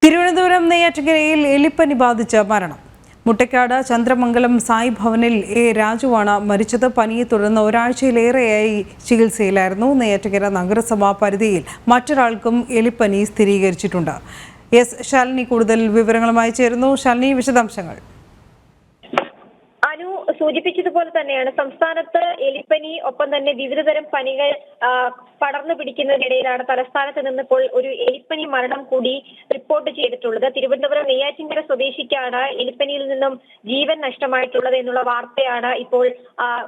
തിരുവനന്തപുരം നെയ്യാറ്റിൻകരയിൽ എലിപ്പനി ബാധിച്ച മരണം. മുട്ടയ്ക്കാട് ചന്ദ്രമംഗലം സായി ഭവനിൽ എ രാജുവാണ് മരിച്ചത്. പനിയെ തുടർന്ന് ഒരാഴ്ചയിലേറെയായി ചികിത്സയിലായിരുന്നു. നെയ്യാറ്റിൻകര നഗരസഭാ പരിധിയിൽ മറ്റൊരാൾക്കും എലിപ്പനി സ്ഥിരീകരിച്ചിട്ടുണ്ട്. എസ് ശാലിനി കൂടുതൽ വിവരങ്ങളുമായി ചേരുന്നു. ശാലിനി, വിശദാംശങ്ങൾ. സൂചിപ്പിച്ചതുപോലെ തന്നെയാണ് സംസ്ഥാനത്ത് എലിപ്പനി ഒപ്പം തന്നെ വിവിധതരം പനികൾ പടർന്നു പിടിക്കുന്നതിനിടയിലാണ് തലസ്ഥാനത്ത് നിന്നിപ്പോൾ ഒരു എലിപ്പനി മരണം കൂടി റിപ്പോർട്ട് ചെയ്തിട്ടുള്ളത്. തിരുവനന്തപുരം നെയ്യാറ്റിൻകര സ്വദേശിക്കാണ് എലിപ്പനിയിൽ നിന്നും ജീവൻ നഷ്ടമായിട്ടുള്ളത് എന്നുള്ള വാർത്തയാണ് ഇപ്പോൾ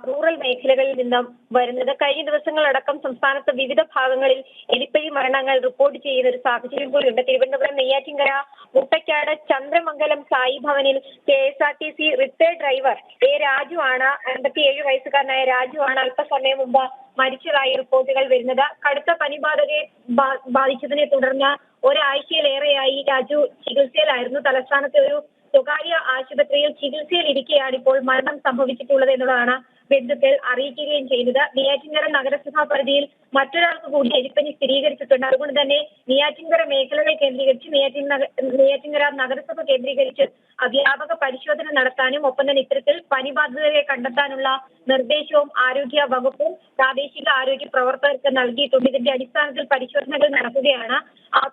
റൂറൽ മേഖലകളിൽ നിന്നും വരുന്നത്. കഴിഞ്ഞ ദിവസങ്ങളടക്കം സംസ്ഥാനത്ത് വിവിധ ഭാഗങ്ങളിൽ എലിപ്പനി മരണങ്ങൾ റിപ്പോർട്ട് ചെയ്യുന്ന ഒരു സാഹചര്യം കൂടിയുണ്ട്. തിരുവനന്തപുരം നെയ്യാറ്റിൻകര മുട്ടയ്ക്കാട് ചന്ദ്രമംഗലം സായി ഭവനിൽ KSRTC retired driver A Raju ആണ്, 57 വയസ്സുകാരനായ രാജു ആണ് അല്പസമയം മുമ്പ് മരിച്ചതായി റിപ്പോർട്ടുകൾ വരുന്നത്. കടുത്ത പനി ബാധിച്ചതിനെ തുടർന്ന് ഒരാഴ്ചയിലേറെയായി രാജു ചികിത്സയിലായിരുന്നു. തലസ്ഥാനത്തെ ഒരു സ്വകാര്യ ആശുപത്രിയിൽ ചികിത്സയിൽ ഇരിക്കെയാണ് ഇപ്പോൾ മരണം സംഭവിച്ചിട്ടുള്ളത് എന്നുള്ളതാണ് ബന്ധുക്കൾ അറിയിക്കുകയും ചെയ്യുന്നത്. നെയ്യാറ്റിൻകര നഗരസഭാ പരിധിയിൽ മറ്റൊരാൾക്ക് കൂടി എലിപ്പനി സ്ഥിരീകരിച്ചിട്ടുണ്ട്. അതുകൊണ്ട് തന്നെ നെയ്യാറ്റിൻകര മേഖലകൾ കേന്ദ്രീകരിച്ച് നെയ്യാറ്റിൻകര നഗരസഭ കേന്ദ്രീകരിച്ച് വ്യാപക പരിശോധന നടത്താനും ഒപ്പം തന്നെ ഇത്തരത്തിൽ പനി ബാധിതരെ കണ്ടെത്താനുള്ള നിർദ്ദേശവും ആരോഗ്യ വകുപ്പും പ്രാദേശിക ആരോഗ്യ പ്രവർത്തകർക്ക് നൽകിയിട്ടുണ്ട്. ഇതിന്റെ അടിസ്ഥാനത്തിൽ പരിശോധനകൾ നടക്കുകയാണ്.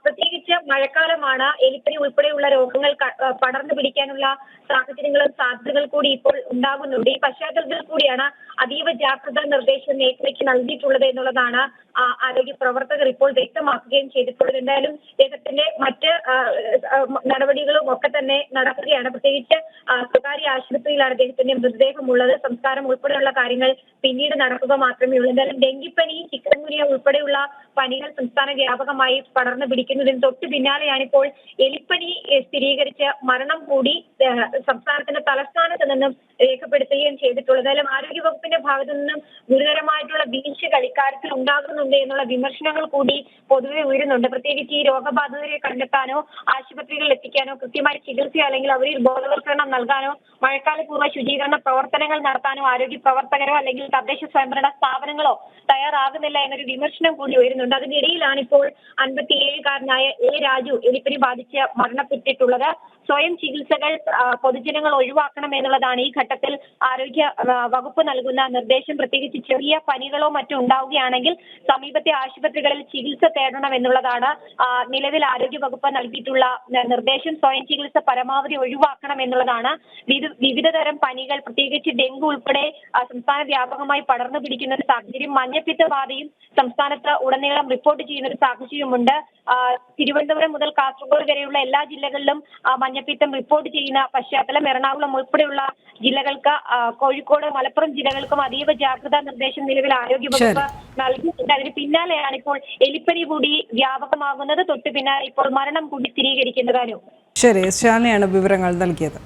പ്രത്യേകിച്ച് മഴക്കാലമാണ്. എലിപ്പനി ഉൾപ്പെടെയുള്ള രോഗങ്ങൾ പടർന്നു പിടിക്കാനുള്ള സാഹചര്യങ്ങളും സാധ്യതകൾ കൂടി ഇപ്പോൾ ഉണ്ടാകുന്നുണ്ട്. ഈ പശ്ചാത്തലത്തിൽ കൂടിയാണ് അതീവ ജാഗ്രതാ നിർദ്ദേശം മേഖലയ്ക്ക് നൽകിയിട്ടുള്ളത് എന്നുള്ളതാണ് ആരോഗ്യ പ്രവർത്തകർ ഇപ്പോൾ വ്യക്തമാക്കുകയും ചെയ്തിട്ടുള്ളത്. എന്തായാലും അദ്ദേഹത്തിന്റെ മറ്റ് നടപടികളും ഒക്കെ തന്നെ നടക്കുകയാണ്. പ്രത്യേകിച്ച് സ്വകാര്യ ആശുപത്രിയിലാണ് അദ്ദേഹത്തിന്റെ മൃതദേഹമുള്ളത്. സംസ്കാരം ഉൾപ്പെടെയുള്ള കാര്യങ്ങൾ പിന്നീട് നടക്കുക മാത്രമേ ഉള്ളൂ. എന്തായാലും ഡെങ്കിപ്പനി, ചിക്കൻഗുനിയ ഉൾപ്പെടെയുള്ള പനികൾ സംസ്ഥാന വ്യാപകമായി പടർന്നു പിടിക്കുന്നതിന് തൊട്ട് പിന്നാലെയാണ് ഇപ്പോൾ എലിപ്പനി സ്ഥിരീകരിച്ച് മരണം കൂടി സംസ്ഥാനത്തിന്റെ തലസ്ഥാനത്ത് നിന്നും രേഖപ്പെടുത്തുകയും ചെയ്തിട്ടുള്ളത്. എന്തായാലും ആരോഗ്യവകുപ്പിന്റെ ഭാഗത്തു നിന്നും ഗുരുതരമായിട്ടുള്ള വീഴ്ചകൾ ഇക്കാര്യത്തിൽ ഉണ്ടാകുന്നുണ്ട് എന്നുള്ള വിമർശനങ്ങൾ കൂടി പൊതുവെ ഉയരുന്നുണ്ട്. പ്രത്യേകിച്ച് ഈ രോഗബാധിതരെ കണ്ടെത്താനോ ആശുപത്രികളിൽ എത്തിക്കാനോ കൃത്യമായി ചികിത്സ അല്ലെങ്കിൽ അവരിൽ ബോധവൽക്കരണം നൽകാനോ മഴക്കാലപൂർവ്വ ശുചീകരണ പ്രവർത്തനങ്ങൾ നടത്താനോ ആരോഗ്യ പ്രവർത്തകരോ അല്ലെങ്കിൽ തദ്ദേശ സ്വയംഭരണ സ്ഥാപനങ്ങളോ തയ്യാറാകുന്നില്ല എന്നൊരു വിമർശനം കൂടി ഉയരുന്നുണ്ട്. അതിനിടയിലാണ് ഇപ്പോൾ 57-കാരനായ എ രാജു എലിപ്പനി ബാധിച്ച് മരണപ്പെട്ടിട്ടുള്ളത്. സ്വയം ചികിത്സകൾ പൊതുജനങ്ങൾ ഒഴിവാക്കണം എന്നുള്ളതാണ് ഈ ഘട്ടത്തിൽ ആരോഗ്യ വകുപ്പ് നൽകുന്ന നിർദ്ദേശം. പ്രത്യേകിച്ച് ചെറിയ പനികളോ മറ്റോ ഉണ്ടാവുകയാണെങ്കിൽ സമീപത്തെ ആശുപത്രികളിൽ ചികിത്സ തേടണം എന്നുള്ളതാണ് നിലവിൽ ആരോഗ്യ വകുപ്പ് നൽകിയിട്ടുള്ള നിർദ്ദേശം. സ്വയം ചികിത്സ പരമാവധി ഒഴിവാക്കണം എന്നുള്ളതാണ്. വിവിധതരം പനികൾ, പ്രത്യേകിച്ച് ഡെങ്കു ഉൾപ്പെടെ സംസ്ഥാന വ്യാപകമായി പടർന്നു പിടിക്കുന്ന ഒരു സാഹചര്യം, മഞ്ഞപ്പിത്ത ബാധയും സംസ്ഥാനത്ത് ഉടനീളം റിപ്പോർട്ട് ചെയ്യുന്ന ഒരു സാഹചര്യമുണ്ട്. തിരുവനന്തപുരം മുതൽ കാസർഗോഡ് വരെയുള്ള എല്ലാ ജില്ലകളിലും മഞ്ഞപ്പിത്തം റിപ്പോർട്ട് ചെയ്യുന്ന പശ്ചാത്തലം. എറണാകുളം ഉൾപ്പെടെയുള്ള ജില്ലകൾക്ക്, കോഴിക്കോട്, മലപ്പുറം ജില്ലകൾക്കും അതീവ ജാഗ്രതാ നിർദ്ദേശം നിലവിൽ ആരോഗ്യ വകുപ്പ് നൽകിയിട്ടുണ്ട്. അതിന് പിന്നാലെയാണ് ഇപ്പോൾ എലിപ്പനി കൂടി വ്യാപകമാകുന്നത്. തൊട്ടു പിന്നാലെ ഇപ്പോൾ മരണം കൂടി സ്ഥിരീകരിക്കുന്നതാനും. ശരി, ശാലിനിയാണ് വിവരങ്ങൾ നൽകിയത്.